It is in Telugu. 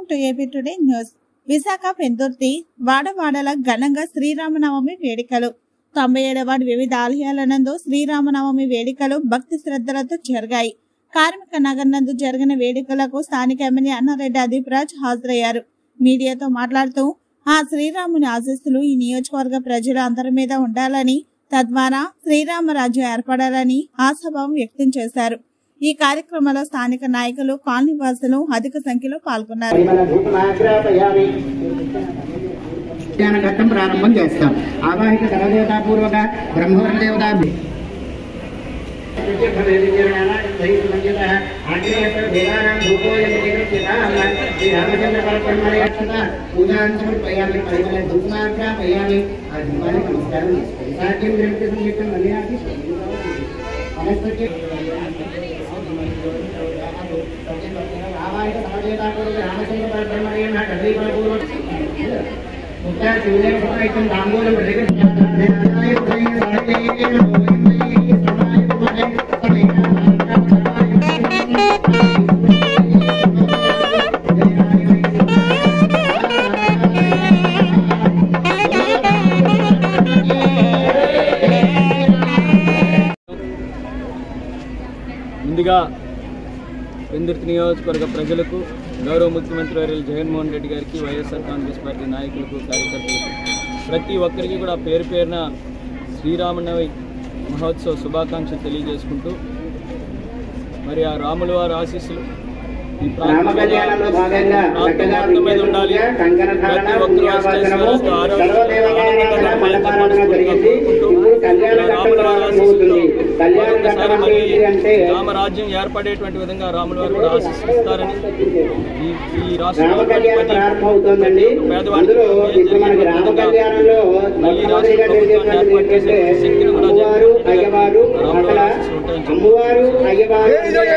Welcome to AP today news. Visakha Pendurthi వాడవాడల ఘనంగా శ్రీరామనవమి వేడుకలు. 97వ వివిధ ఆలయాల నందు శ్రీరామనవమి వేడుకలు భక్తి శ్రద్ధలతో జరిగాయి. కార్మిక నగర్ నందు జరిగిన వేడుకలకు స్థానిక ఎమ్మెల్యే అన్నారెడ్డి అదీప్రాజ్ హాజరయ్యారు. మీడియాతో మాట్లాడుతూ ఆ శ్రీరాముని ఆశీస్సులు ఈ నియోజకవర్గ ప్రజలు అందరి మీద ఉండాలని, తద్వారా శ్రీరామరాజ్యం ఏర్పడాలని ఆశాభావం వ్యక్తం చేశారు. ఈ కార్యక్రమంలో స్థానిక నాయకులు, కాలనీవాసులు అధిక సంఖ్యలో పాల్గొన్నారు. ప్రారంభం చేస్తాం. ఆవాహిత గణదేవతాపూర్వక బ్రహ్మదేవతా ముందుగా పెందుర్తి నియోజకవర్గ ప్రజలకు, గౌరవ ముఖ్యమంత్రి వర్యులు జగన్మోహన్ రెడ్డి గారికి, వైఎస్ఆర్ కాంగ్రెస్ పార్టీ నాయకులకు, కార్యకర్తలకు, ప్రతి ఒక్కరికి కూడా పేరు పేరున శ్రీరామనవమి మహోత్సవ శుభాకాంక్షలు తెలియజేసుకుంటూ, మరి ఆ రాముల వారి ఆశీస్సులు ఈ ప్రాంతం మీద ఉండాలి. ప్రతి ఒక్కరు రామరాజ్యం ఏర్పడేటువంటి విధంగా రాముల వారు కూడా ఆశీస్సులిస్తారని, ఈ రాష్ట్రంలో పేదవాళ్ళకి మళ్ళీ రాష్ట్ర ప్రభుత్వాన్ని ఏర్పాటు చేసే శక్తిని కూడా రాముల వారి ఆశీస్సులు ఉంటాయని